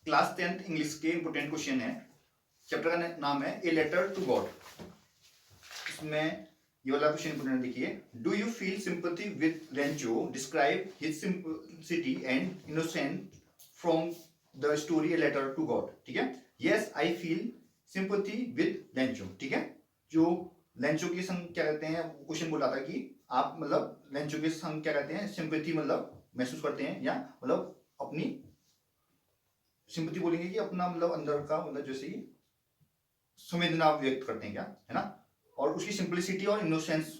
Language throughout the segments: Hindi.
क्लास 10th इंग्लिश के इंपोर्टेंट क्वेश्चन है। चैप्टर का नाम है ए लेटर टू गॉड। इसमें ये वाला क्वेश्चन इंपोर्टेंट देखिए। Do you feel sympathy with Lencho? Describe his simplicity and innocence from the story a letter to God. ठीक है, yes I feel sympathy with Lencho. ठीक है, जो लेंचो के संग क्या कहते हैं, क्वेश्चन बोला था कि आप मतलब लेंचो के संग क्या कहते हैं, सिंपैथी मतलब महसूस करते हैं या मतलब अपनी सिंपैथी बोलेंगे कि अपना मतलब अंदर का मतलब जैसे कि संवेदना व्यक्त करते हैं क्या, है ना। और उसकी सिंपलिसिटी और इनोसेंस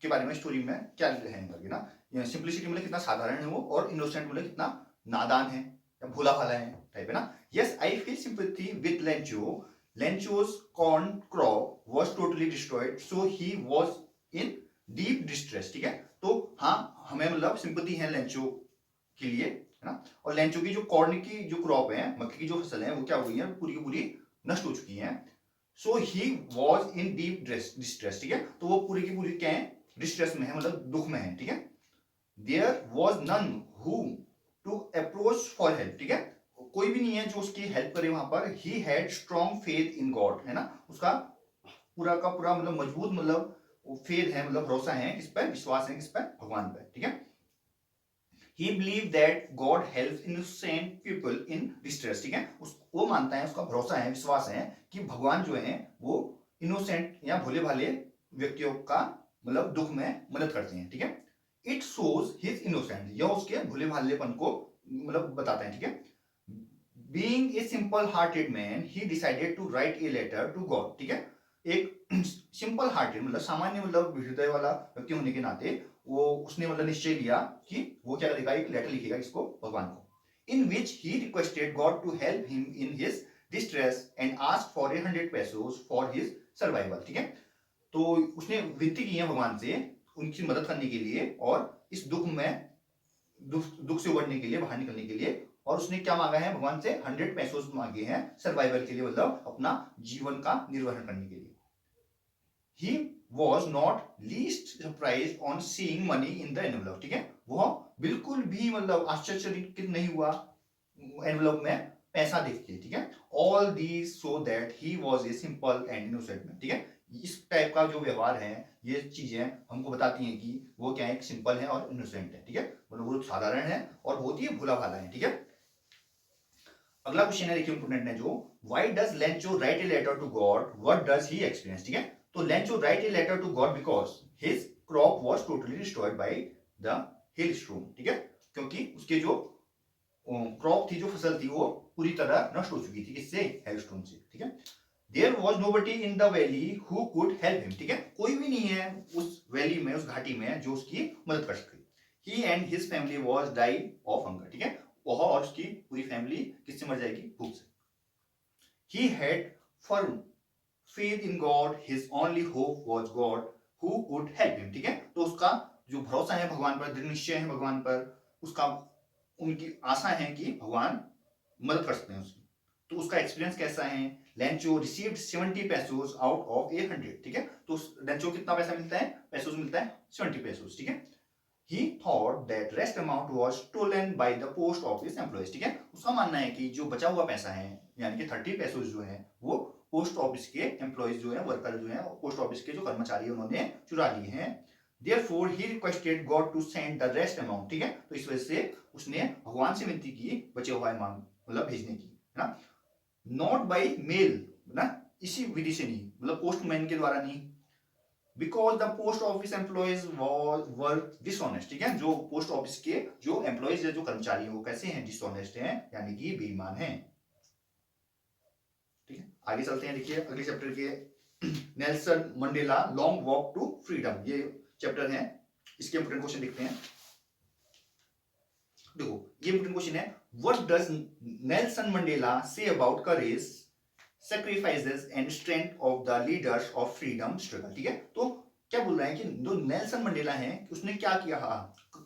के बारे में स्टोरी में क्या है करके ना। सिंपलिसिटी मतलब कितना साधारण है वो, और इनोसेंट मतलब कितना नादान है या भोला भाला है टाइप, है ना। Yes I feel sympathy with Lencho. लेंचो's corn crop was totally destroyed so he was in deep distress। ठीक है, तो हाँ हमें मतलब सिंपैथी है लेंचो के लिए, है ना। और लेंचो की जो कॉर्न की जो क्रॉप है, मक्के की जो फसल है, वो क्या हो गई है, पूरी की पूरी नष्ट हो चुकी है। So he was in deep distress. ठीक है, तो वो पूरी की पूरी क्या है, डिस्ट्रेस में है, मतलब दुख में है। ठीक है, there was none who to approach for help. ठीक है, कोई भी नहीं है जो उसकी हेल्प करे वहां पर। He had strong faith in God, है ना। उसका पूरा का पूरा मतलब मजबूत मतलब फेथ है, मतलब भरोसा है किस पर, विश्वास है किस पर, भगवान पर। ठीक है, he believed that God helps innocent people in distress। ठीक है, वो मानता है, उसका भरोसा है, विश्वास है कि भगवान जो है वो इनोसेंट या भोले भाले व्यक्तियों का मतलब दुख में मदद करते हैं। ठीक है, इट शोज हिज इनोसेंट, यह उसके भोले भालेपन को मतलब बताते हैं। ठीक है, being a simple hearted man he decided to write a letter to God. ठीक है, एक सिंपल हार्टेड मतलब सामान्य मतलब हृदय वाला व्यक्ति होने के नाते वो उसने मतलब निश्चय लिया कि वो क्या करेगा, एक लेटर लिखेगा इसको भगवान को, in which he requested God to help him in his distress and ask for 100 pesos for his survival. ठीक है, तो उसने विनती की है भगवान से उनकी मदद करने के लिए और इस दुख में दुख से उबरने के लिए, बाहर निकलने के लिए। और उसने क्या मांगा है भगवान से, 100 pesos मांगे हैं सर्वाइवल के लिए, मतलब अपना जीवन का निर्वहन करने के लिए। He was not least surprised on seeing money in the envelope। ठीक है, वो बिल्कुल भी मतलब आश्चर्यचकित नहीं हुआ एनवलप में पैसा देख के। ठीक है, all these so that he was a simple and innocent man. ठीक है, इस टाइप का जो व्यवहार है, ये चीजें हमको बताती हैं कि वो क्या है, एक सिंपल है और इनोसेंट है। ठीक है, मतलब वो साधारण है और बहुत ही भोला भाला है। ठीक है, अगला क्वेश्चन है देखिए इंपोर्टेंट है जो, why does Lencho write a letter to God, what does he experience. ठीक है, तो Lencho write a letter to God because his crop was totally destroyed by the hail storm. ठीक है, क्योंकि उसके जो क्रॉप थी, जो फसल थी, वो पूरी तरह नष्ट हो चुकी थी, किससे, हेलस्टोन से। ठीक है, there was nobody in the valley who could help him. ठीक है, कोई भी नहीं है उस वैली में, उस घाटी में जो उसकी मदद कर सके। He and his family was died of hunger. ठीक है, वह और उसकी पूरी फैमिली किससे मर जाएगी, भूख से। He had firm faith in God, his only hope was God who could help him. ठीक है, तो उसका जो भरोसा है भगवान पर, दृढ़ निश्चय है भगवान पर, उसका उनकी आशा है कि भगवान मदद कर सकते हैं उसकी। तो उसका एक्सपीरियंस कैसा है, Lencho received 70 pesos out of 100। ठीक है, तो लेंचो कितना पैसा मिलता है, पेसोस मिलता है 70 pesos। ठीक है, he thought that rest amount was stolen by the post office employees। ठीक है, उसका मानना है कि जो बचा हुआ पैसा है यानी कि 30 pesos जो है वो पोस्ट ऑफिस के एम्प्लॉइज जो है, वर्कर जो है, पोस्ट ऑफिस के जो कर्मचारी उन्होंने चुरा लिए हैं। Therefore he requested God to send the rest amount। ठीक है, तो इस वजह से उसने भगवान से विनती की बचे हुआ अमाउंट मतलब भेजने की, है ना। नॉट बाई मेल, ना इसी विधि से नहीं, मतलब पोस्टमैन के द्वारा नहीं। Because the post office employees were dishonest. ठीक है, जो पोस्ट ऑफिस के जो एम्प्लॉयज है, जो कर्मचारी है, वो कैसे हैं, डिसऑनेस्ट हैं, यानी कि बेईमान हैं। ठीक है, आगे चलते हैं, देखिए अगले चैप्टर के Nelson Mandela long walk to freedom, ये चैप्टर है। इसके इंपोर्टेंट क्वेश्चन देखते हैं। देखो ये इंपोर्टेंट क्वेश्चन है, what does Nelson Mandela say about courage, sacrifices and strength of the leaders of freedom struggle। ठीक है, तो क्या बोल रहे हैं कि जो नेल्सन मंडेला है उसने क्या किया,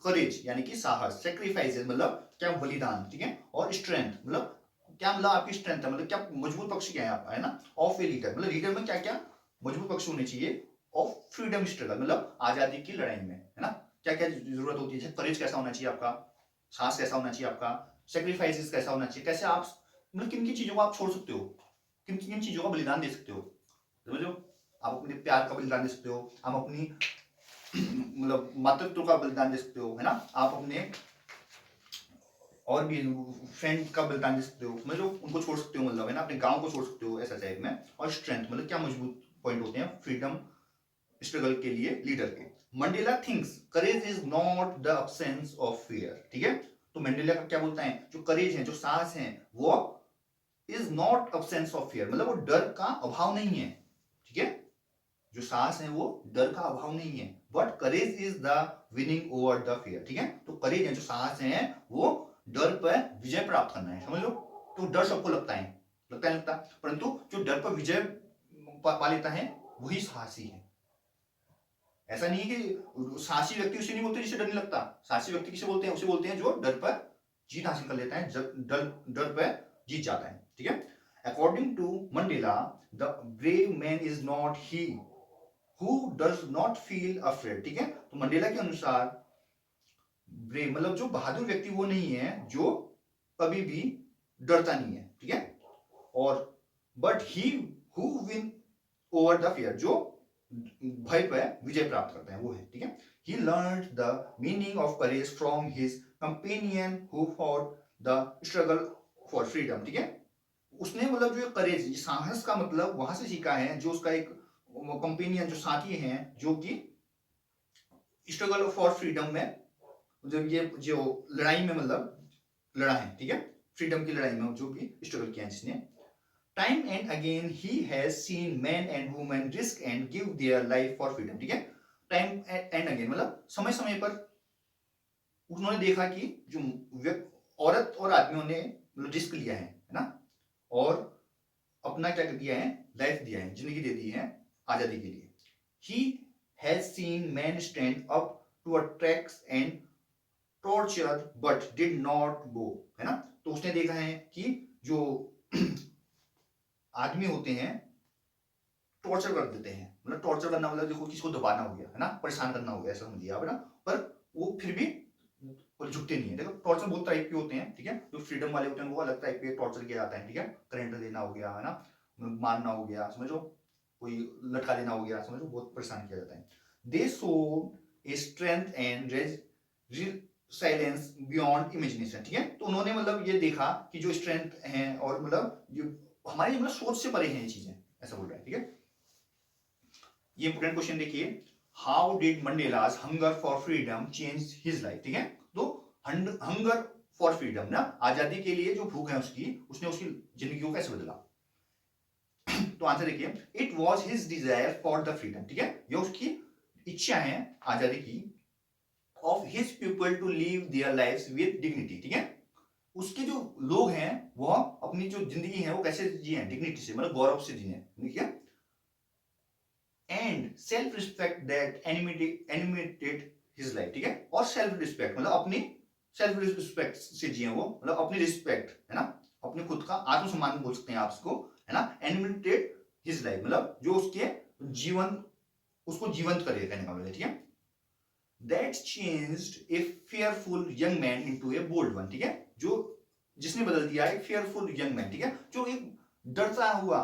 करेज यानी कि साहस, सेक्रीफाइसेस मतलब क्या, बलिदान। ठीक है, और स्ट्रेंथ मतलब क्या, मतलब आपकी स्ट्रेंथ है, मतलब क्या मजबूत पक्ष क्या है आपका, है ना। ऑफ ए लीडर मतलब लीडर में क्या क्या मजबूत पक्ष होने चाहिए, ऑफ फ्रीडम स्ट्रगल मतलब आजादी की लड़ाई में, है ना। क्या क्या जरूरत होती है, करेज कैसा होना चाहिए आपका, साहस कैसा होना चाहिए आपका, सेक्रीफाइसेस कैसा होना चाहिए, कैसे आप मतलब किन किन चीजों को आप छोड़ सकते हो, किन किन चीजों का बलिदान दे सकते हो, समझो। आप अपने प्यार का बलिदान दे सकते हो, आप अपनी मतलब मातृत्व का बलिदान दे सकते हो, है ना, आप अपने और भी फ्रेंड का बलिदान दे सकते हो, मतलब उनको छोड़ सकते हो, मतलब है ना, अपने गांव को छोड़ सकते हो, ऐसा टाइप में। और स्ट्रेंथ मतलब क्या मजबूत पॉइंट होते हैं फ्रीडम स्ट्रगल के लिए लीडर के। Mandela thinks courage is not the absence of fear, ठीक है। तो मंडेला का क्या बोलता है, जो करेज है, जो साहस है, वो is not absence of fear, मतलब वो डर का अभाव नहीं है, ठीक है। जो साहस है वो डर का अभाव नहीं है, but courage is the winning over the fear, ठीक है। तो करेज है, जो साहस है, वो डर पर विजय प्राप्त करना है, समझ लो। तो डर सबको लगता है, लगता है, लगता, परंतु जो डर पर विजय पा लेता है वही साहसी है। ऐसा नहीं है कि साहसी व्यक्ति उसे नहीं बोलते जिसे डर नहीं लगता। साहसी व्यक्ति किसे बोलते हैं, उसे बोलते हैं जो डर पर जीत हासिल कर लेता है, डर पर जीत जाता है, ठीक है। According to Mandela, the brave man is not he who does not feel afraid, ठीक है। तो मंडेला के अनुसार ब्रेव मतलब जो बहादुर व्यक्ति वो नहीं है जो कभी भी डरता नहीं है, ठीक है। और but he who win over the fear, जो भय पर विजय प्राप्त करते हैं, वो है, ठीक है। He learned the meaning of courage from his companion who fought the struggle for freedom, ठीक है। उसने मतलब जो करेज, साहस का मतलब वहां से सीखा है, जो उसका एक कंपेनियन, जो साथी हैं, जो कि स्ट्रगल फॉर फ्रीडम में, जब ये जो लड़ाई में मतलब लड़ा है, ठीक है, फ्रीडम की लड़ाई में जो भी स्ट्रगल किया है जिसने। Time and again he has seen man and women risk and give their life for freedom, ठीक है। टाइम एंड अगेन मतलब समय समय पर उन्होंने देखा कि जो औरत और आदमियों ने रिस्क लिया है ना, और अपना क्या दिया है, लाइफ दिया है, जिंदगी दे दी है आजादी के लिए। He has seen man stand up to attacks and torture but did not go, है ना। तो उसने देखा है कि जो आदमी होते हैं टॉर्चर कर देते हैं, मतलब टॉर्चर करना मतलब देखो किसी को दबाना हो गया, है ना, परेशान करना हो गया, ऐसा समझिए आप, है ना, पर वो फिर भी झुकते नहीं है। देखो टॉर्चर बहुत टाइप के होते हैं, ठीक है। जो फ्रीडम वाले होते हैं वो अलग टाइप के टॉर्चर किया जाता है, ठीक है। करंट देना हो गया, है ना, मारना हो गया, समझो, कोई लटका देना हो गया, समझो, बहुत परेशान किया जाता है। दे show a strength and silence beyond imagination, ठीक है। तो उन्होंने मतलब ये देखा कि जो स्ट्रेंथ है और मतलब जो हमारी मतलब सोच से परे हैं ये चीजें, ऐसा बोल रहा है, ठीक है। ये इंपोर्टेंट क्वेश्चन देखिए, how did Mandela's hunger for freedom change his life, ठीक है। तो हंगर फॉर फ्रीडम ना, आजादी के लिए जो भूख है उसकी, उसने उसकी जिंदगी को कैसे बदला। तो आंसर देखिए, it was his desire for the freedom, ठीक है। ये उसकी इच्छा है आजादी की, of his people to live their lives with dignity, ठीक है। उसके जो लोग हैं वह अपनी जो जिंदगी है वो कैसे जिए, डिग्निटी से, मतलब गौरव से जिए, ठीक है। And self respect that animated his life, ठीक है। और सेल्फ रिस्पेक्ट मतलब अपनी सेल्फ रिस्पेक्ट से जिए वो, मतलब अपनी रिस्पेक्ट, है ना, अपने खुद का आत्मसम्मान बोल सकते हैं आप इसको, है ना। एनिमेटेड हिज लाइफ मतलब जो उसके जीवन, उसको जीवंत करे, कहने का मतलब, ठीक है। That changed a fearful young man into a bold one, ठीक है। जो जिसने बदल दिया एक फेयरफुल यंग मैन, ठीक है, जो एक डरता हुआ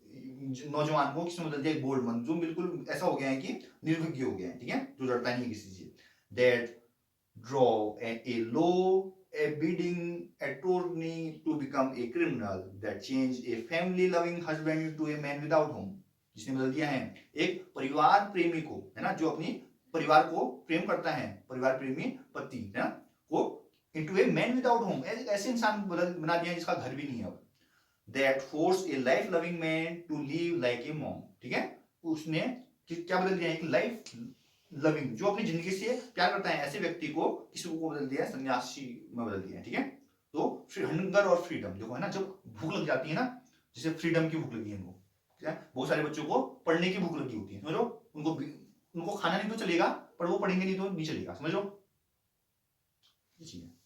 नौजवान को किसने बदल दिया, एक बोल्ड वन, जो बिल्कुल ऐसा हो गया है कि निर्भीक हो गया है, ठीक है, जो डरता नहीं है किसी से। That draw a law abiding attorney to become a criminal, that change a family loving husband to a man without home, जिसने बदल दिया है एक परिवार प्रेमी को, है ना, जो अपनी परिवार को प्रेम करता है, परिवार प्रेमी पति, है ना, को इनटू ए मैन विदाउट होम, ऐसे इंसान बना दिया जिसका घर भी नहीं है अब। That force a life loving man to live like a monk, ठीक है। उसने क्या बदल दिया, एक लाइफ लविंग जो अपनी जिंदगी से प्यार करता है ऐसे व्यक्ति को, किसी को बदल दिया है सन्यासी में बदल दिया है, ठीक है। तो हंगर और फ्रीडम देखो, है ना, जब भूख लग जाती है ना, जैसे फ्रीडम की भूख लगी है इनको, ठीक है। बहुत सारे बच्चों को पढ़ने की भूख लगी होती है, समझो, उनको खाना नहीं तो चलेगा, पर वो पढ़ेंगे नहीं तो नहीं चलेगा, समझो ये चीज है।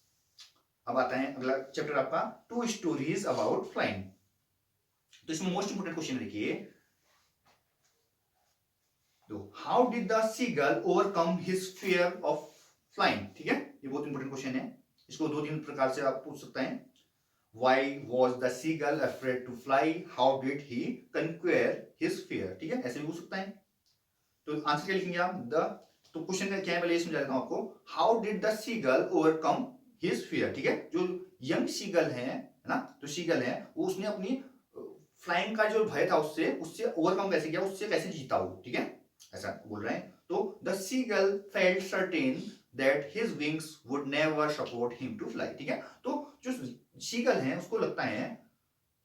अब आता है अगला चैप्टर आपका, टू स्टोरीज अबाउट फ्लाइंग। तो इसमें मोस्ट इंपोर्टेंट क्वेश्चन देखिए, तो how did the seagull overcome his fear of flying, ठीक है। ये बहुत इंपोर्टेंट क्वेश्चन है, इसको दो तीन प्रकार से आप पूछ सकते हैं। Why was the seagull afraid to fly? How did he conquer his fear? ठीक है, ऐसे भी पूछ सकता है। तो आंसर क्या लिखेंगे आप? द, तो क्वेश्चन का क्या है पहले समझा देता हूं आपको। How did the seagull overcome his fear? ठीक है, जो यंग सीगल है ना, जो सीगल है वो उसने अपनी फ्लाइंग का जो भय था उससे ओवरकम कैसे किया, उससे कैसे जीता वो, ठीक है, ऐसा बोल रहे हैं। तो the seagull felt certain that his wings would never support him to fly. ठीक है, तो जो सीगल है उसको लगता है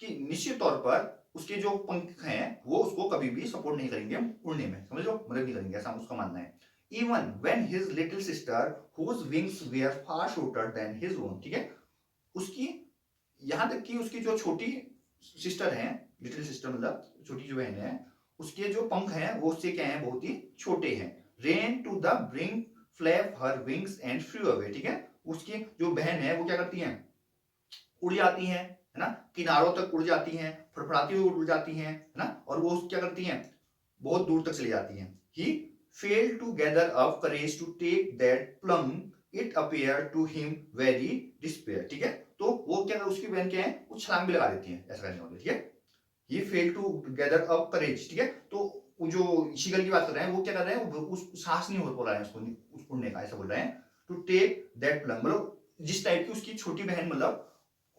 कि निश्चित तौर पर उसके जो पंख हैं वो उसको कभी भी सपोर्ट नहीं करेंगे उड़ने में, समझ लो, मदद नहीं करेंगे, ऐसा उसका मानना है। Even when his little sister whose wings were far shorter than his own. ठीक है, उसकी यहां तक कि उसकी जो छोटी सिस्टर है, लिटिल सिस्टर मतलब छोटी जो बहन है, उसके जो पंख हैं वो उससे क्या है, बहुत ही छोटे हैं। Ran to the brink flap her wings and flew away. ठीक है, उसकी जो बहन है वो क्या करती है, उड़ जाती है ना, किनारों तक उड़ जाती हैं, फड़फड़ाती हुई उड़ जाती हैं, है ना, और वो क्या करती हैं, बहुत दूर तक चली जाती हैं। He failed to gather up courage to take that plunge, it appear to him very despair. ठीक है, तो वो क्या, उसकी बहन क्या है, वो छलांग भी लगा देती है ऐसा करने वाले। ठीक है, ही फेल टू गैदर अप करेज। ठीक है, तो जो शीगल की बात कर रहे हैं वो क्या कर रहे हैं, उस साहस नहीं हो रहा है उसको उड़ने का, ऐसा बोल रहे हैं। टू टेक दैट प्लंग मतलब जिस टाइप की उसकी छोटी बहन मतलब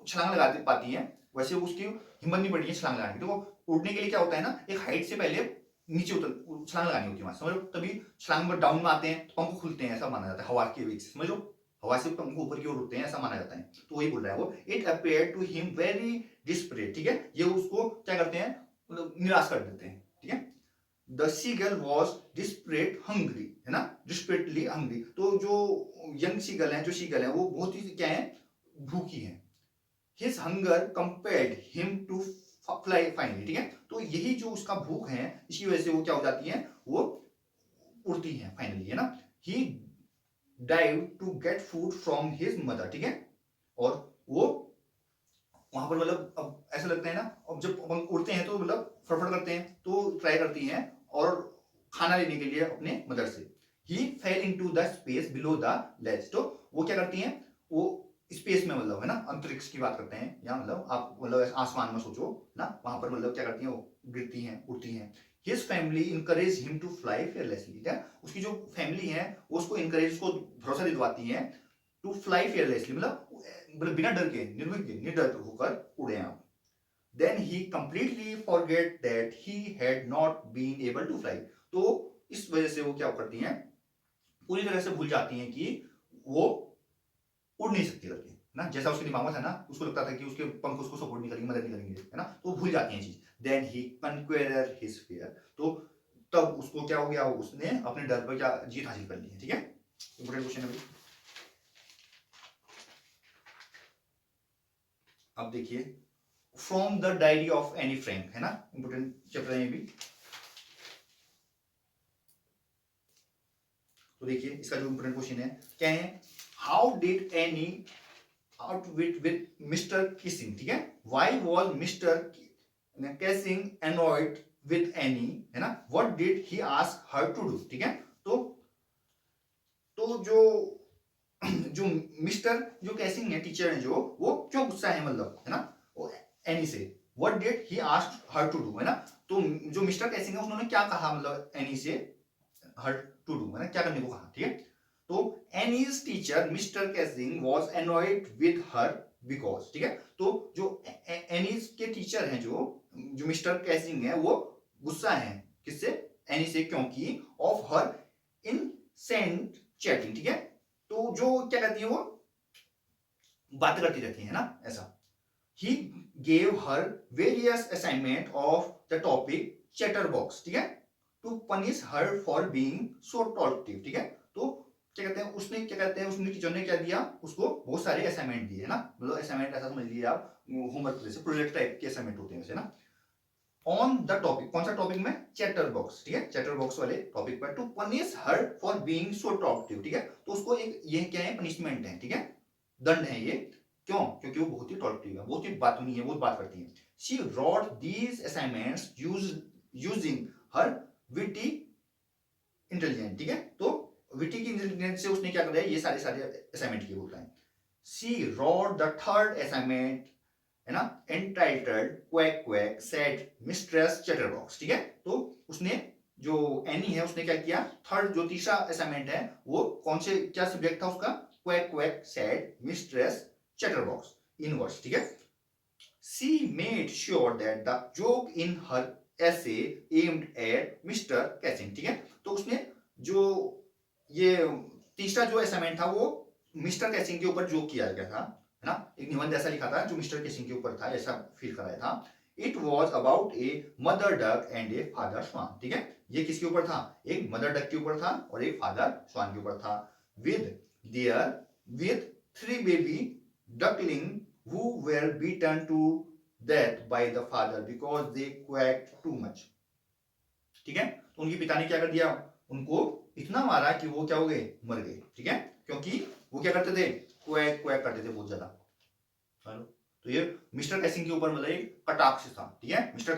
छलांग लगा पाती है, वैसे उसकी हिम्मत नहीं पड़ी है छलांग लगाने की। तो उड़ने के लिए क्या होता है ना, एक हाइट से पहले नीचे उतर छलांग लगानी होती है, समझ लो, तभी छलांग में डाउन में आते हैं तो पंख खुलते हैं, ऐसा माना जाता है हवा के वेग से, समझ लो, हवा से पंख ऊपर की ओर उठते हैं ऐसा माना जाता है। तो वही बोल रहा है वो, it appear to him very desperate. ठीक है, ये उसको क्या करते हैं, मतलब निराश कर देते हैं। ठीक है, the seagull was desperate hungry, है ना, डिस्परेटली हंग्री। तो जो यंग सीगल है, जो सीगल है वो बहुत ही क्या है, भूखी है। His hunger compelled him to fly finally. ठीक है, तो यही जो उसका भूख है इसकी वजह से वो क्या हो जाती है, वो उड़ती है फाइनली, है ना। He dive to get food from his mother. ठीक है, और वो वहां पर मतलब अब ऐसा लगता है ना, अब जब उड़ते हैं तो मतलब फड़फड़ करते हैं तो ट्राई करती हैं और खाना लेने के लिए अपने मदर से। He fell into the space below the ledge. तो वो क्या करती हैं, वो स्पेस में मतलब, है ना, अंतरिक्ष की बात करते हैं या मतलब आप मतलब आसमान में सोचो ना, वहां पर मतलब क्या करती हैं, वो गिरती हैं, उड़ती हैं। His family encourage him to fly fearlessly. ठीक है, उसकी जो फैमिली है वो उसको इनकरेज, उसको भरोसा दिलवाती है टू फ्लाई फेयरलेसली मतलब बिना डर के, निर्भीक के, निडर होकर उड़े आप। Then he completely forget that he had not been able to fly. तो इस वजह से वो क्या करती हैं, पूरी तरह से भूल जाती हैं कि वो उड़ नहीं सकती करके ना, जैसा उसके दिमाग में था ना, उसको लगता था कि उसके पंख उसको सपोर्ट नहीं करेंगे, मदद नहीं करेंगे, है ना, तो भूल जाती हैं चीज। Then he conquer his fear. तो तब उसको क्या हो गया, उसने अपने डर पर क्या जीत हासिल कर ली है। ठीक है, इंपोर्टेंट क्वेश्चन है। अब देखिए, from the diary of Anne Frank, है ना, इंपोर्टेंट चैप्टर है ये भी। तो देखिए इसका जो इंपोर्टेंट क्वेश्चन है क्या है, how did Annie out with mister Keesing. ठीक है, why was mister Keesing annoyed with Annie, है ना, what did he ask her to do. ठीक है, तो जो जो मिस्टर जो कैसिंग है, टीचर है जो, वो क्यों गुस्सा है मतलब, है ना, वो एनी से, what did he ask her to do, है ना, तो जो मिस्टर कैसिंग है उन्होंने क्या कहा मतलब एनी से, हर टू डू है ना, क्या करने को कहा। ठीक है, तो Anne's teacher Mister Keesing was annoyed with her because. ठीक है, तो जो एनीज के टीचर हैं जो मिस्टर कैसिंग है वो गुस्सा है किससे, एनी से, क्योंकि ऑफ हर इनसेंट चैटिंग। ठीक है, तो जो क्या कहती है वो बातें करती रहती है ना, ऐसा। He gave her various assignment of the topic chatterbox. ठीक है, to punish her for being so talkative. ठीक है, तो क्या कहते हैं, उसने क्या कहते हैं, उसने टीचर ने क्या दिया उसको, बहुत सारे असाइनमेंट दिए, है ना, मतलब असाइनमेंट ऐसा समझ लीजिए आप, होमवर्क जैसे प्रोजेक्ट टाइप के असाइनमेंट होते हैं वैसे ना, ऑन द टॉपिक, कौन सा टॉपिक में, चैटर बॉक्स। ठीक है, चैटर बॉक्स वाले टॉपिक पर, to punish her for being so talkative. ठीक है, तो उसको एक ये क्या है, पनिशमेंट है, ठीक है, दंड है ये, क्यों, क्योंकि वो बहुत ही टॉकटिव है, बहुत ही बातूनी है, बहुत बात करती है। She wrote these assignments using her witty intelligent. ठीक है, तो विटी की इंटेलिजेंस से उसने क्या कर दिया, ये सारे सारे असाइनमेंट किए बोलता है। She wrote the third assignment है ना, entitled quack quack said mistress chatterbox, ठीक है। तो उसने जो एनी है उसने क्या किया, थर्ड जो तीसरा असाइनमेंट है वो कौन से क्या सब्जेक्ट था उसका, क्वैक क्वैक सेड मिस्ट्रेस चटरबॉक्स इन वर्ड्स, ठीक है। She made sure that the joke in her essay aimed at Mr. Casing, ठीक है। तो उसने जो ये तीसरा जो असाइनमेंट था वो मिस्टर कैसिंग के ऊपर जोक किया गया था, है ना, एक निबंध ऐसा लिखा था जो मिस्टर कैसिंग के ऊपर था, ऐसा फील कराया था। It was about a mother duck and a father swan, ठीक है। ये किसके ऊपर था, एक मदर डक के ऊपर था और एक फादर स्वान के ऊपर था। With 3 baby duckling who were beaten to death by the father because they quacked too much, ठीक है। तो उनके पिता ने क्या कर दिया, उनको इतना मारा कि वो क्या हो गए, मर गए, ठीक है, क्योंकि वो क्या करते थे, क्वैक क्वैक करते थे बहुत ज्यादा। तो ये मिस्टर कैसिंग के ऊपर मतलब एक कटाक्ष था, ठीक है। मिस्टर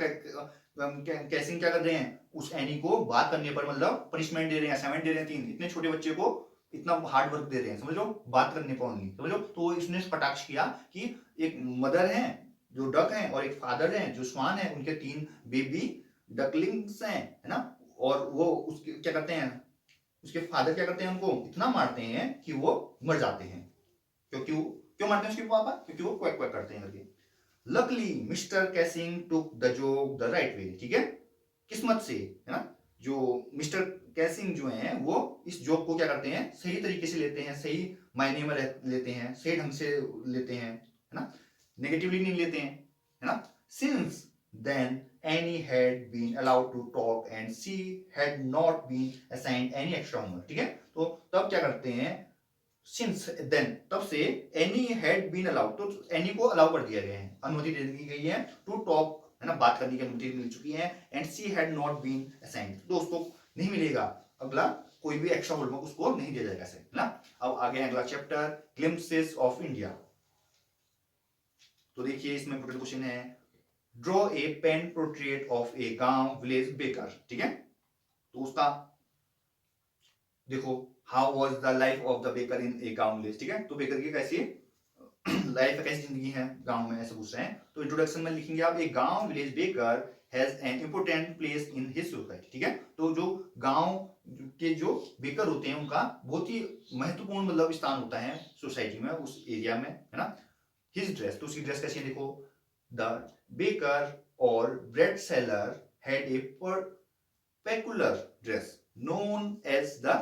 कैसिंग क्या कर रहे हैं, उस एनी को बात करने पर मतलब पनिशमेंट दे रहे हैं, असाइनमेंट दे रहे हैं, 3 इतने छोटे बच्चे को इतना हार्ड वर्क दे रहे हैं, समझ लो, बात करने पर ओनली, समझ लो। तो इसने कटाक्ष किया कि एक मदर है जो डक है और एक फादर है जो स्वान है, उनके 3 बेबी डकलिंग्स हैं, है ना, और वो उसके क्या करते हैं, उसके फादर क्या करते हैं, उनको इतना मारते हैं कि वो मर जाते हैं। क्योंकि क्यों मारते हैं उसके पापा, क्योंकि वो क्वैक क्वैक करते हैं करके। Luckily Mister Keesing took the joke the right way, ठीक है, किस्मत से, है ना, जो मिस्टर कैसिंग जो हैं वो इस जोक को क्या करते हैं, सही तरीके से लेते हैं, सही मायने में लेते हैं, सही ढंग से लेते हैं, है ना, नेगेटिवली नहीं लेते हैं, है ना। Since then Annie had been allowed to talk and she had not been assigned any extra homework, ठीक है। तो तब क्या करते हैं, सिंस देन तब से एनी हैड बीन अलाउड, तो एनी को अलाउ कर दिया गया है, अनुमति दे दी गई है, टू टॉक, है ना, बात करने की अनुमति मिल चुकी है, and she had not been assigned, तो उसको नहीं मिलेगा अगला कोई भी एक्स्ट्रा होमवर्क, उसको नहीं दिया जाएगा, है ना। अब आगे अगला चैप्टर ग्लिम्पसेस ऑफ इंडिया। तो देखिए इसमें इंपोर्टेंट क्वेश्चन है, draw a pen portrait of a gaon village baker, ठीक है। तो उसका देखो, how was the life of the baker in a gaon village, ठीक है। तो बेकर की कैसी लाइफ, कैसी जिंदगी है गांव में, ऐसे पूछ रहे हैं। तो इंट्रोडक्शन में लिखेंगे आप, एक गांव village baker has an important place in his society, ठीक है। तो जो गांव के जो बेकर होते हैं उनका बहुत ही महत्वपूर्ण मतलब स्थान होता है सोसाइटी में, उस एरिया में, है ना। हिज ड्रेस, तो उसकी ड्रेस कैसी है, देखो, द बेकर और bread seller had a peculiar dress known as the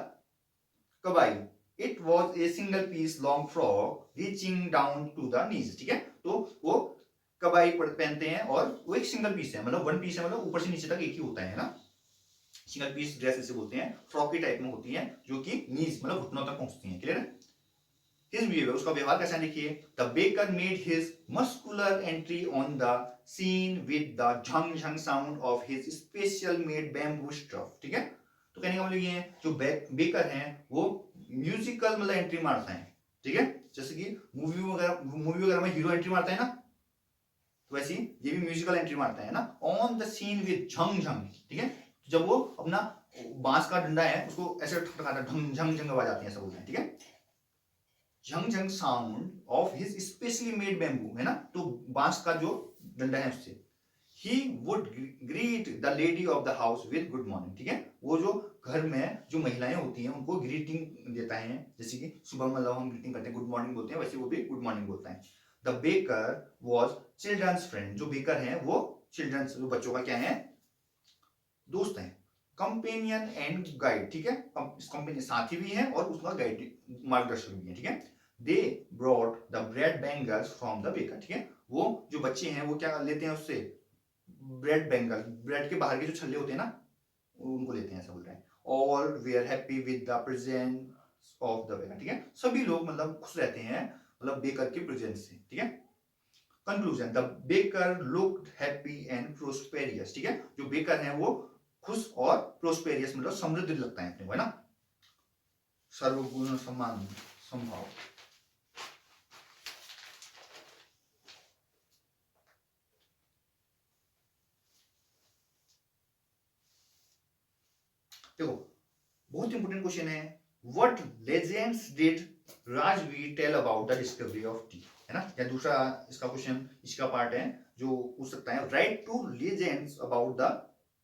कबाई। It was a single piece long frock reaching down to the knees, ठीक है। तो वो कबाई पहनते हैं और वो एक सिंगल पीस है, मतलब 1 पीस है, मतलब ऊपर से नीचे तक एक ही होता है ना, सिंगल पीस ड्रेस इसे बोलते हैं, फ्रॉक की टाइप में होती है जो कि नीज मतलब घुटनों तक पहुंचती हैं, क्लियर है। His behavior, उसका व्यवहार कैसा है, देखिए, the baker made his muscular entry on the scene with the Jhang Jhang sound of his special made bamboo stuff, ठीक है। तो कहने का मतलब ये है, जो बेकर हैं वो म्यूजिकल मतलब एंट्री मारता है, ठीक है, जैसे कि मूवी वगैरह में हीरो एंट्री मारता है ना, तो वैसे ये भी म्यूजिकल एंट्री मारता है ना, ऑन द सीन विद झंग झंग, ठीक है। जब वो अपना बांस का डंडा है उसको ऐसे ठटकाता है, झंग झंग आवाज आती है, ऐसा बोलते हैं, ठीक है। Jhang Jhang sound of his specially made bamboo, है ना, तो बांस का जो डंडा है उससे। He would greet the lady of the house with good morning, ठीक है। वो जो घर में जो महिलाएं होती हैं उनको ग्रीटिंग देता है, जैसे कि सुबह मतलब हम ग्रीटिंग करते हैं, गुड मॉर्निंग बोलते हैं, वैसे वो भी गुड मॉर्निंग बोलता है। The baker was children's friend, जो बेकर हैं वो चिल्ड्रंस जो बच्चों का क्या है, दोस्त हैं। कंपेनियन एंड गाइड, ठीक है, कंपेनियन साथी भी है और उसका गाइड मार्गदर्शक भी है, ठीक है। They brought the bread bangles from the baker, ठीक है। वो जो बच्चे हैं वो क्या लेते हैं उससे, ब्रेड बैंगल, ब्रेड के बाहर के जो छल्ले होते हैं ना उनको लेते हैं, ऐसा बोल रहे हैं। All we are happy with the presence of the baker, ठीक है। सभी लोग मतलब खुश रहते हैं मतलब बेकर के प्रेजेंस से, ठीक है। Conclusion, the baker looked happy and prosperous, ठीक है। जो बेकर हैं वो खुश और प्रोस्पेरियस मतलब समृद्ध लगता है अपने को, है ना, सर्वगुण समान संभाव। देखो बहुत इंपोर्टेंट क्वेश्चन है, what legends did Rajvir tell about the discovery of tea, है ना। या दूसरा इसका क्वेश्चन, इसका पार्ट है जो पूछ सकता है, write two legends about the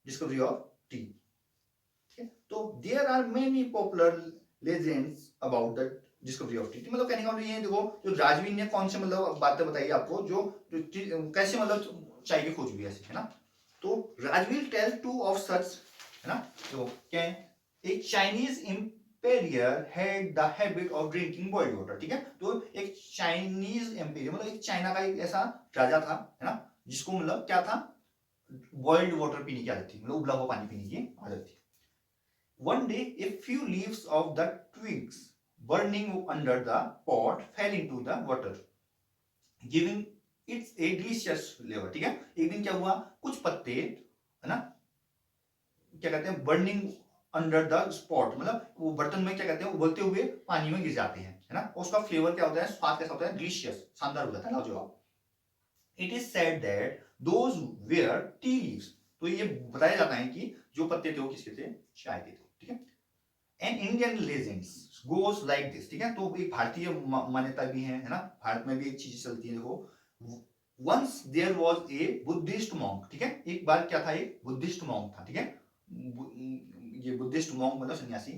discovery of tea. ठीक है, तो there are many popular legends about the discovery of tea. मतलब कहने का मतलब ये देखो, जो राजवीर ने कौन से मतलब बातें बताई आपको, जो कैसे मतलब चाय की खोज हुई ऐसे, है ना। तो Rajvir tell two of such, है ना। तो क्या है, एक Chinese emperor had the habit of drinking boiled water. ठीक है, तो एक चाइनीज एम्पेरियर मतलब एक चाइना का एक ऐसा राजा था, है ना, जिसको मतलब क्या था, बॉइल्ड वाटर पीने की आदत थी, मतलब उबला हुआ पानी पीने की आदत थी। One day, a few leaves of the twigs burning under the pot fell into the water, giving it a delicious flavor. ठीक है, एक दिन क्या हुआ, कुछ पत्ते, है ना, क्या कहते हैं, बर्निंग अंडर द स्पॉट, मतलब वो बर्तन में क्या कहते हैं, उबलते हुए पानी में गिर जाते हैं, है ना। उसका फ्लेवर क्या होता है, स्वाद कैसा होता है, डिलीशियस, शानदार हो जाता है, लाजवाब। It is said that those were tea leaves, तो ये बताया जाता है कि जो पत्ते थे वो किसके थे, चाय के थे। ठीक है, an Indian legends goes like this. ठीक है, तो एक भारतीय मान्यता भी है ना, भारत में भी एक चीज चलती है, देखो, once there was a Buddhist monk. ठीक है, एक बार क्या था, एक बुद्धिस्ट मॉन्क था। ठीक है, ये बुद्धिस्ट मॉन्क मतलब सन्यासी,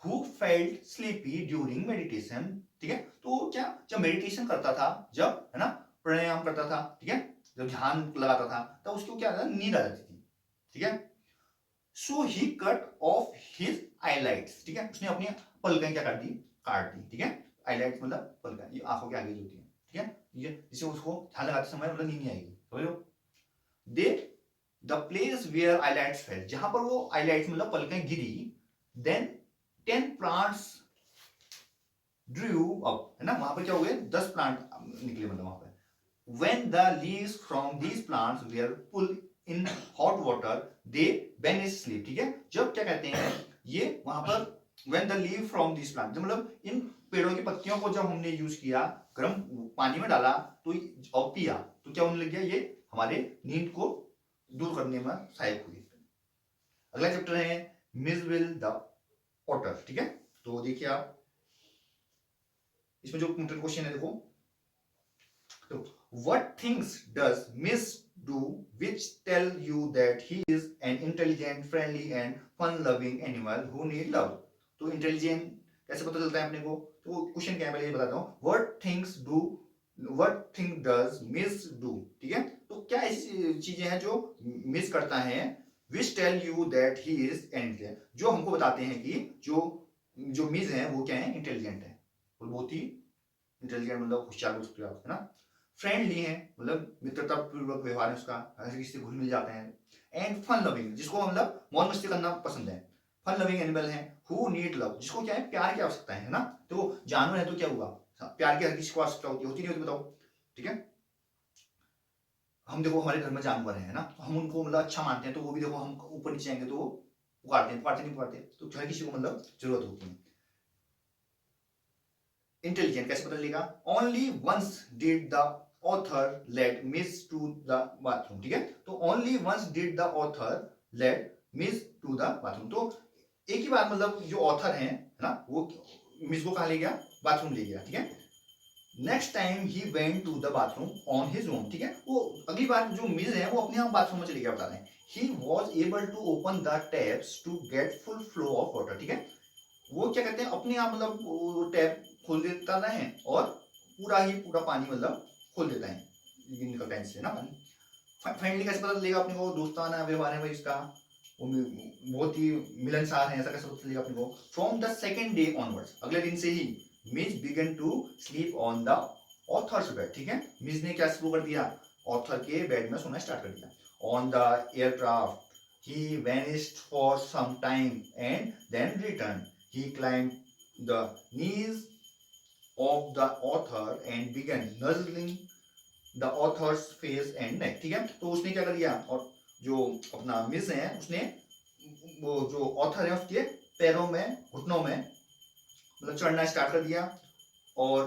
who felt sleepy during meditation. ठीक है, तो क्या, जब मेडिटेशन करता था, जब, है ना, प्राणायाम करता था, ठीक है, जब ध्यान लगाता था, तब उसको क्या था, नींद आ जाती थी। ठीक है, सो ही कट ऑफ हिज आईलाइट्स। ठीक है, उसने अपनी पलकें क्या कर दी, काट दी। ठीक है, आईलाइट्स मतलब पलकें, ये आंखों के आगे जो होती है। ठीक है, ये जिसे उसको ध्यान लगाते समय मतलब नींद नहीं आएगी, समझ लो। दे द प्लेस वेयर आईलाइट्स फेल, जहां पर वो आईलाइट्स मतलब पलकें गिरी, देन 10 प्लांट्स ड्रू अप, है ना, वहां पर क्या हो गए, 10 प्लांट निकले, मतलब वहां पर। When the leaves from these plants were pulled in hot water, they vanished sleep. ठीक है, जब क्या कहते हैं ये वहां पर, when the leaf from these plants, मतलब इन पेड़ों की पत्तियों को जब हमने यूज किया, गर्म पानी में डाला तो और पिया, तो क्या होने लग गया, ये हमारे नींद को दूर करने में सहायक हुई। अगला चैप्टर है मिसविल द ऑटर। ठीक है, तो देखिए आप इसमें जो क्वेश्चन है, देखो, तो what things does Miss do which tell you that he is an intelligent, friendly and fun-loving animal who need love? तो intelligent कैसे पता चलता है अपने को, तो क्वेश्चन क्या है पहले ये बताता हूँ। what thing does Miss do? ठीक है, तो क्या ऐसी चीजें हैं जो मिस करता है, which tell you that he is intelligent, जो हमको बताते हैं कि जो मिस है वो क्या है, इंटेलिजेंट है, बहुत ही इंटेलिजेंट, मतलब होशियार हो सकते हो आप, है ना। फ्रेंडली है, मतलब मित्रता पूर्वक व्यवहार है उसका, हर किसी से घुल मिल जाते हैं। एंड फन लविंग, जिसको मतलब मौज मस्ती करना पसंद है। फन लविंग एनिमल है। हु नीड लव, जिसको क्या है, प्यार की आवश्यकता है ना। तो जानवर है तो क्या हुआ, प्यार की हर किसी को आवश्यकता होती है, होती नहीं होती, बताओ। ठीक है, हम देखो हमारे घर में जानवर है ना, तो हम उनको मतलब अच्छा मानते हैं, तो वो भी देखो हम ऊपर नीचे आएंगे तो वो पुकारते हैं, पुकारते नहीं पुकारते, तो हर किसी को मतलब जरूरत होती है। इंटेलिजेंट कैसे पता चलेगा, only once did the author let miss to the bathroom. ठीक है, तो only once did the author let miss to the bathroom, तो एक ही बार मतलब जो ऑथर है ना, वो मिस को कहा ले गया, बाथरूम ले गया। ठीक है, next time he went to the bathroom on his own. ठीक है, वो अगली बार जो मिस है वो अपने आप बाथरूम में चले गया, बता रहे हैं। He was able to open the taps to get full flow of water. ठीक है, वो क्या कहते हैं, अपने आप मतलब टैप खोल देता है और पूरा ही पूरा पानी मतलब खोल देता है, निकलता है इससे ना पानी। फ्रेंडली कैसे पता चलेगा अपने को, दोस्ताना व्यवहार है भाई इसका, वो बहुत ही मिलनसार है, ऐसा कैसे पता चलेगा अपने को। From the second day onwards, अगले दिन से ही Mij began to sleep on the author's bed. ठीक है, मिस ने क्या शुरू कर दिया, ऑथर के बेड में सोना स्टार्ट कर दिया। On the aircraft he vanished for some time and then return. He climbed the knees of the author and began nuzzling the author's face and neck. ठीक है, तो उसने क्या कर दिया, और जो अपना मिस है उसने वो जो ऑथर है उसके पैरों में, घुटनों में मतलब चढ़ना स्टार्ट कर दिया, और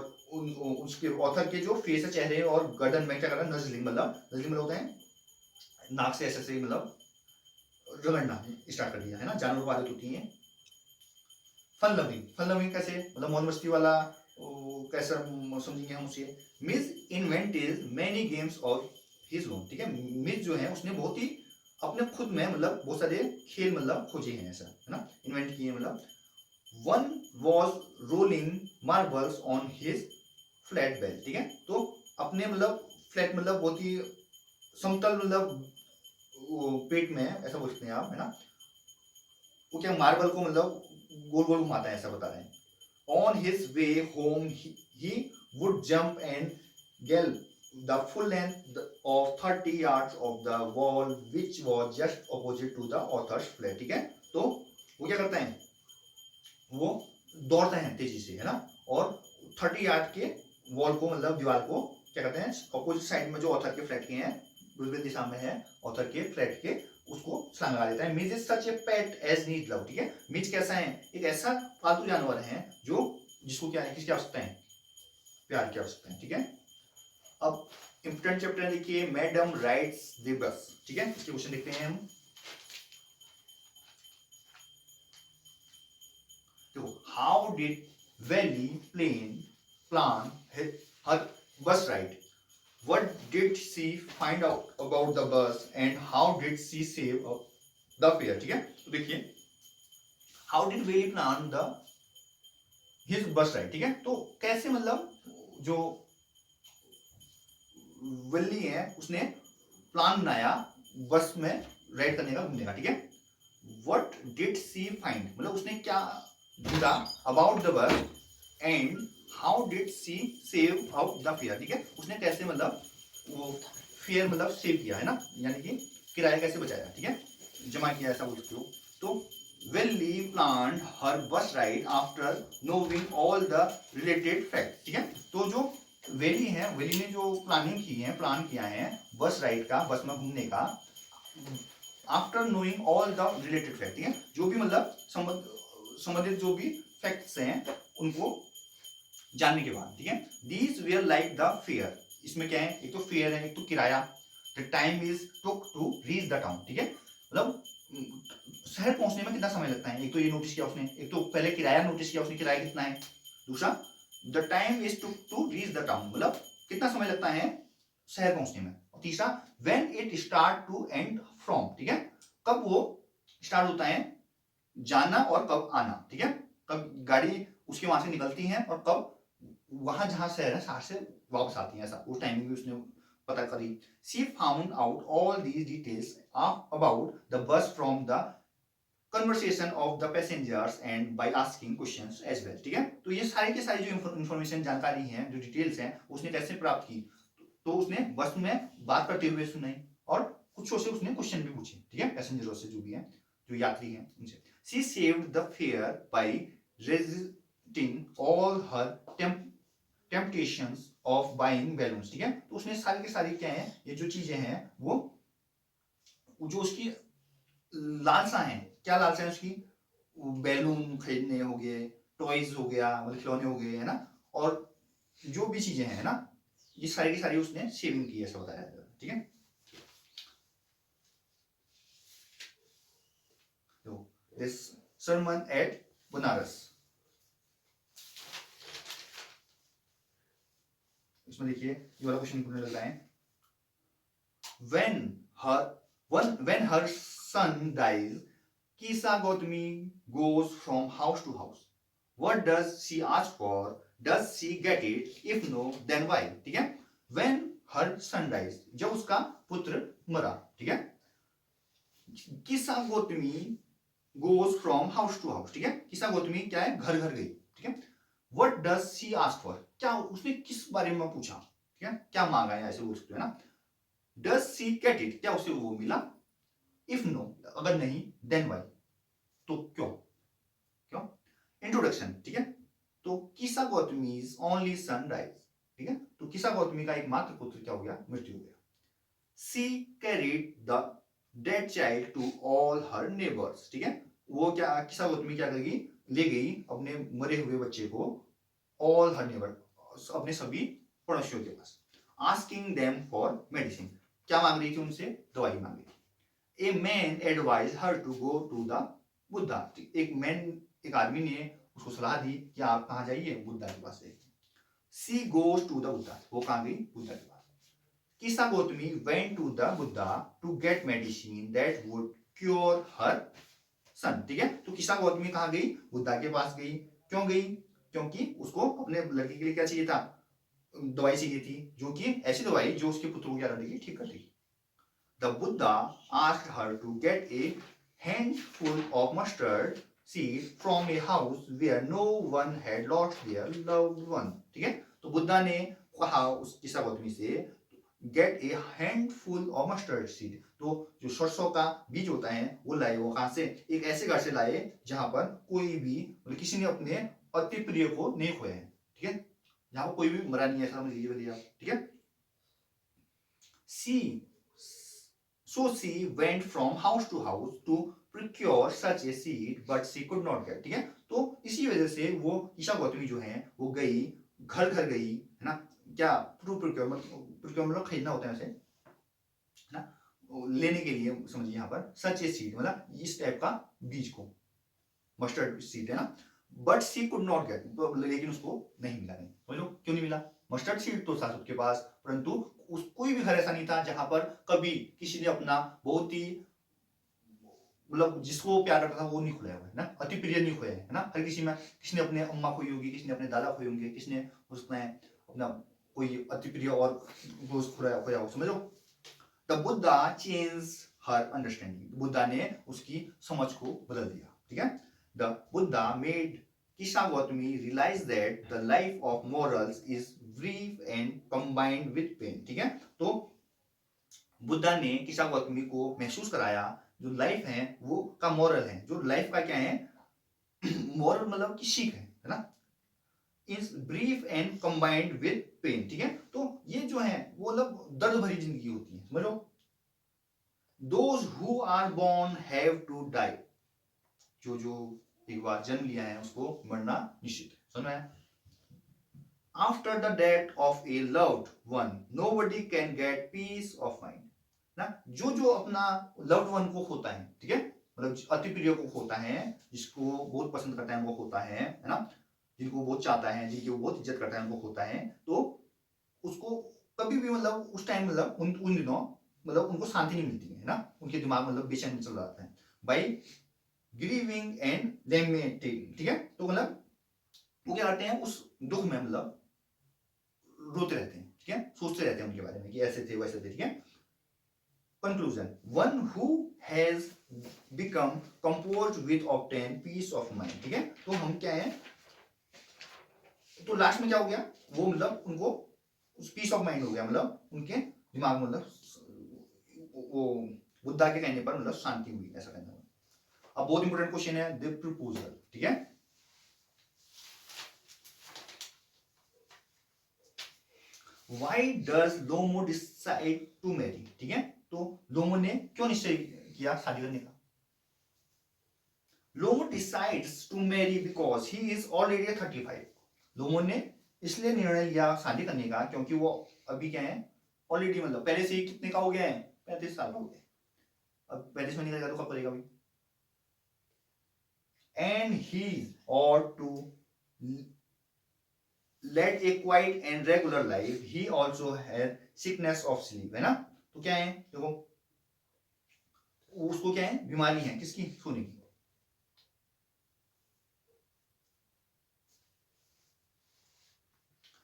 उसके ऑथर के जो फेस है, चेहरे और गर्दन में क्या कर रहा है, नजलिंग मतलब होता है नाक से ऐसे मतलब रगड़ना स्टार्ट कर दिया, है ना, जानवर को आदत होती है। फन लविंग कैसे, मतलब मौज मस्ती वाला, कैसा समझेंगे हम उसे। Miss invented many games of his own, ठीक है। मिस जो है उसने बहुत ही अपने खुद में मतलब बहुत सारे खेल मतलब खोजे हैं, ऐसा है ना, इन्वेंट किए मतलब। One was rolling marbles on his flat bell, ठीक है। तो अपने मतलब फ्लैट मतलब बहुत ही समतल मतलब पेट में, ऐसा बोलते हैं आप, है ना। वो क्या मार्बल को मतलब गोल गोल घुमाता है, ऐसा बता रहे हैं। On his way home, he would jump and gallop the full length of 30 yards of the wall, which was just opposite to the author's flat, ठीक है। तो वो क्या करता है, वो दौड़ता है तेजी से, है ना, और 30 यार्ड के वॉल को मतलब दीवार को क्या करते हैं, अपोजिट साइड में जो ऑथर के फ्लैट के हैं, विपरीत दिशा में है ऑथर के फ्लैट के, उसको छलांग लगा देता है। Mij is such a pet as need love, ठीक है। मिज कैसा है, एक ऐसा पालतू जानवर है जो जिसको क्या है, किसकी आवश्यकता है, प्यार की आवश्यकता है, ठीक है। अब इंपोर्टेंट चैप्टर देखिए, मैडम राइट्स द बस, ठीक है। इसके क्वेश्चन देखते हैं हम। देखो, how did valley plan her bus ride? What did she find out about the bus and how did she save the fare, ठीक है। तो देखिए, how did Valley plan the his bus ride, ठीक है। तो कैसे मतलब जो वल्ली है उसने प्लान बनाया बस में राइड करने का, घूमने का, ठीक है। What did she find, मतलब उसने क्या ढूंढा about the bus and how did she save out the fare, ठीक है। उसने कैसे मतलब वो फेयर मतलब सेव किया, है ना, यानी कि किराया कैसे बचाया, ठीक है, जमा किया, ऐसा बोल सकते हो। तो वेली प्लान हर बस ride after knowing all the related fact, ठीक है। तो जो वेली है, वेली ने जो प्लानिंग की है, प्लान किया है बस राइड का, बस में घूमने का, after knowing all the related fact, ठीक है। जो भी मतलब संबंधित जो भी फैक्ट्स हैं उनको जानने के बाद, ठीक है। These where like the fair, इसमें क्या है, एक तो फेयर है, एक तो किराया। The time is took to reach the town, ठीक है, मतलब शहर पहुंचने में कितना समय लगता है, एक तो ये नोटिस किया उसने, एक तो पहले किराया नोटिस किया उसने, किराया कितना है। दूसरा, the time is took to reach the town, मतलब कितना समय लगता है शहर पहुंचने में। और तीसरा, when it start to and from, ठीक है, कब वो स्टार्ट होता है जाना और कब आना, ठीक है, कब गाड़ी उसके वहां से निकलती है और कब वहां जहां शहर है शहर से वापस आती है, ऐसा उस टाइमिंग भी उसने पता करी। She found out all these details about the bus from the conversation of the passengers and by asking questions as well, ठीक है। तो ये सारी की सारी जो इंफॉर्मेशन जानकारी है, जो डिटेल्स हैं, उसने कैसे प्राप्त की, तो उसने बस में बात करते हुए सुनाई और कुछ से उसने क्वेश्चन भी पूछे, ठीक है, पैसेंजरों से, जो भी है, जो यात्री हैं उनसे। She saved the fare by resisting all her temptations of buying balloons, ठीक है। तो उसने सारी की सारी क्या है, ये जो चीजें हैं वो जो उसकी लालसा है, क्या लालसा है उसकी, बैलून खरीदने हो गए, टॉयज हो गया, मतलब खिलौने हो गए, है ना, और जो भी चीजें हैं ना, ये सारी की सारी उसने सेविंग की, ऐसा बताया जाता है, ठीक है। तो दिस sermon at बनारस, इसमें देखिए ये वाला क्वेश्चन पूछने लग रहा है। when her son dies, Kisa Gautami goes from house to house. What does she ask for? Does she get it? If no, then why? ठीक है। When her son dies, जब उसका पुत्र मरा, ठीक है। किसा Gautami goes from house to house, ठीक है। किसा गौतमी क्या है, घर घर गई, ठीक है। What does she ask for? क्या उसने किस बारे में पूछा, ठीक है, क्या मांगा है, ऐसे बोल सकते हैं ना। Does she get it? क्या उसे वो मिला? If no, अगर नहीं, then why? तो क्यों, क्यों। इंट्रोडक्शन, ठीक है। तो किसा गौतमी ओनली सन डाइज, ठीक है। तो किसा गौतमी का एकमात्र पुत्र क्या हो गया, मृत्यु हो गया। She carried the dead child to all her neighbours, ठीक है। वो क्या, किसा गौतमी क्या करेगी, ले गई अपने मरे हुए बच्चे को, ऑल हर नेबर, अपने सभी पड़ोसियों के पास। आस्किंग देम फॉर मेडिसिन, क्या मांग रही थी उनसे, दवाई मांग रही थी। A man advise her to go to the Buddha, एक मैन, एक आदमी ने उसको सलाह दी कि आप कहाँ जाइए, बुद्धा के पास जाइए। She goes to the Buddha, वो कहाँ गई, बुद्धा के पास। Kisa Gotami went to the Buddha to get medicine that would cure her son. ठीक है, तो किसा गौतमी कहाँ गई, बुद्धा के पास गई। क्यों गई, क्योंकि उसको अपने लड़के के लिए क्या चाहिए था, दवाई चाहिए थी, जो कि ऐसी दवाई जो उसके पुत्र को क्या करेगी, ठीक कर देगी। The Buddha asked her to get a handful of mustard seed from a house where no one had lost their loved one। ठीक है, तो बुद्धा ने कहा उस किसा गौतमी से gate A handful of mustard seed, तो जो सरसों का बीज होता है वो लाए, वो कहां से, एक ऐसे घर से लाए जहां पर कोई भी मतलब किसी ने अपने अति प्रिय को नहीं खोया है। ठीक है, जहां पर कोई भी मरा नहीं है, ऐसा समझ लीजिए। ठीक है, सी so she went from house to house to procure such a seed but she could not get। ठीक है, तो इसी वजह से वो ईशा गौतमी जो है वो गई, घर घर गई, है ना, क्या प्रोक्योर मतलब खरीदना होता है वैसे, है ना, लेने के लिए समझिए यहाँ पर सच ए सीड मतलब इस टाइप का बीज को, मस्टर्ड सीड है ना, but she could not get, लेकिन उसको नहीं मिला। नहीं समझ लो क्यों नहीं मिला, मस्टर्ड सीड तो था सबके पास, परंतु उस कोई भी घर ऐसा नहीं था जहां पर कभी किसी ने अपना बहुत ही मतलब जिसको प्यार करता था वो नहीं खोया हुआ है ना, अति प्रिय नहीं खोया है ना, हर किसी में किसी ने अपने अम्मा खोई होगी, किसी ने अपने दादा खोए होंगे, किसी ने उसमें अपना कोई अति प्रिय और दोस्त खोया खोया हो, समझो। The Buddha change her understanding, Buddha ने उसकी समझ को बदल दिया। ठीक है, the Buddha made Kisa Gautami realise that the life of mortals is brief and combined with pain. ठीक है, तो बुद्धा ने किसा गौतमी को महसूस कराया जो लाइफ है वो का मॉरल है, जो लाइफ का क्या है मॉरल मतलब की सीख है ना, is brief and combined with pain. ठीक है, तो ये जो है वो मतलब दर्द भरी जिंदगी होती है, समझो। Those who are born have to die, जो एक बार जन्म लिया है उसको मरना निश्चित है, समझ में। After the death of A loved one nobody can get piece of mind ना, जो अपना लव्ड वन को खोता है, ठीक है, मतलब अति प्रिय को खोता है, जिसको बहुत पसंद करता है वो खोता है ना, जिनको बहुत चाहता है, जिनकी वो बहुत इज्जत करता है उनको खोता है, तो उसको कभी भी मतलब उस टाइम मतलब उन दिनों मतलब उनको शांति नहीं मिलती है ना, उनके दिमाग मतलब बेचैन चल रहा है बाई ग्रीविंग एंड लेमेंटिंग। ठीक है, तो मतलब वो क्या करते हैं उस दुख में मतलब रोते रहते हैं, ठीक है, सोचते रहते हैं उनके बारे में कि ऐसे थे वैसे थे। ठीक है, conclusion, one who has become composed with obtain peace of mind। ठीक है, तो हम क्या है, तो लास्ट में क्या हो गया, वो मतलब उनको पीस ऑफ माइंड हो गया, मतलब उनके दिमाग में मतलब वो बुद्धा के कहने पर मतलब शांति हुई, ऐसा कहना है। अब बहुत इंपॉर्टेंट क्वेश्चन है द प्रपोजल। ठीक है, why does Lomov decide to marry. ठीक है, तो लोमो ने क्यों निश्चय किया शादी करने का। Lomov decides to marry because he is already 35। Lomov ने इसलिए निर्णय लिया शादी करने का क्योंकि वो अभी क्या है, ऑलरेडी मतलब पहले से ही कितने का हो गया है, 35 साल का हो गया, अब 35 में निकलेगा तो कब करेगा भाई। एंड ही और to lead a quiet and regular life, he also had sickness of sleep, है ना, तो क्या है देखो उसको क्या है, बीमारी है किसकी, सोने की।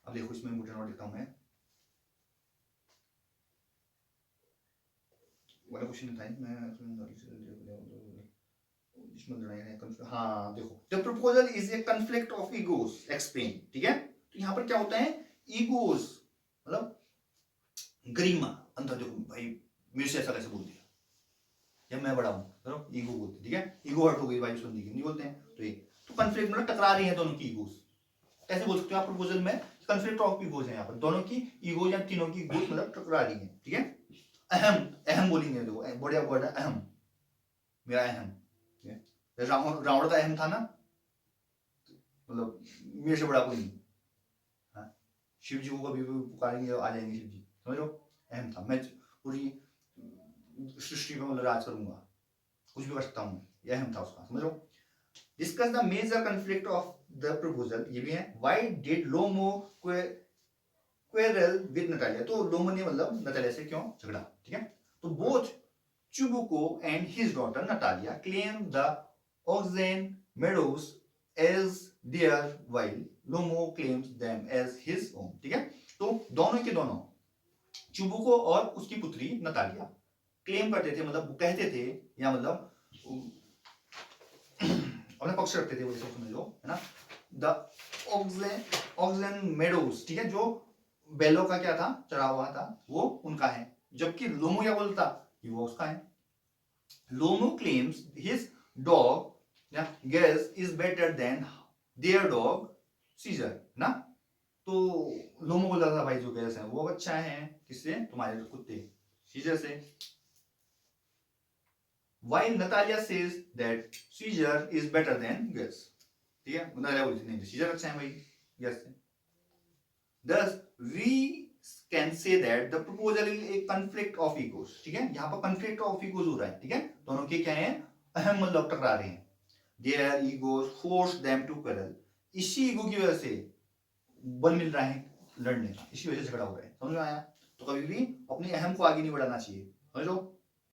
अब देखो इसमें इंपोर्टेंट नोट लिखता हूं मैं, वाला क्वेश्चन था मैं, हाँ देखो, the proposal is a conflict of egos explain. ठीक है, तो यहां पर क्या होता है, ईगोस मतलब गरिमा अंदर, देखो भाई मेरे से ऐसा कैसे बोल दिया, जब मैं बड़ा हूं चलो ईगो बोलते, ठीक है, ईगो हर्ट हो गई भाई उस बंदी की, नहीं बोलते हैं, तो ये तो कॉन्फ्लिक्ट मतलब टकरा रही है दोनों की ईगोस, कैसे बोल सकते हो आप, प्रपोजल में कॉन्फ्लिक्ट ऑफ ईगोस है यहाँ पर, दोनों की ईगो या तीनों की ईगोस मतलब टकरा रही है। ठीक है, अहम अहम बोलेंगे, देखो बढ़िया वर्ड है अहम, मेरा अहम, ठीक है, रावण का अहम था ना, मतलब मेरे से बड़ा कोई नहीं, हाँ? शिव जी को कभी भी पुकारेंगे आ जाएंगे शिव जी, समझो अहम था, मैं पूरी सृष्टि पर मतलब राज करूंगा, कुछ भी कर सकता हूँ, यह अहम था उसका, समझो। Discuss the major conflict of the proposal, ये भी है, why did Lomov quarrel with Natalia, तो लोमो ने मतलब नटालिया से क्यों झगड़ा, ठीक है। तो both Chubukov and his daughter Natalia claim the oxen meadows as their while Lomov claims them as his own, ठीक है। तो दोनों के दोनों, चुबुको और उसकी पुत्री नतालिया क्लेम करते थे, मतलब कहते थे, या मतलब अपने पक्ष रखते थे, वो समझ लो, है ना। द ऑक्सेन मेडोज, ठीक है, जो बैलों का क्या था, चढ़ा हुआ था, वो उनका है, जबकि लोमो क्या बोलता, वो उसका है। Lomov claims his dog Guess is better than their dog Squeezer, ना। तो लोमो बोलता था भाई जो गैस है वो अच्छा है, किससे, तुम्हारे कुत्ते सीजर से। While Natalia says that Caesar is better than Gus, ठीक है, नतालिया बोलती नहीं सीजर अच्छा है भाई गैस से। Thus we can say that the proposal is a conflict of egos, ठीक है, यहाँ पर conflict of egos हो रहा है, ठीक है, दोनों के क्या है, अहम मतलब टकरा रहे हैं। Their egos force them to quarrel, इसी ईगो की वजह से बल मिल रहा है लड़ने का, इसी वजह से झगड़ा हो रहा है, समझ में आया। तो कभी भी अपने अहम को आगे नहीं बढ़ाना चाहिए, समझ लो।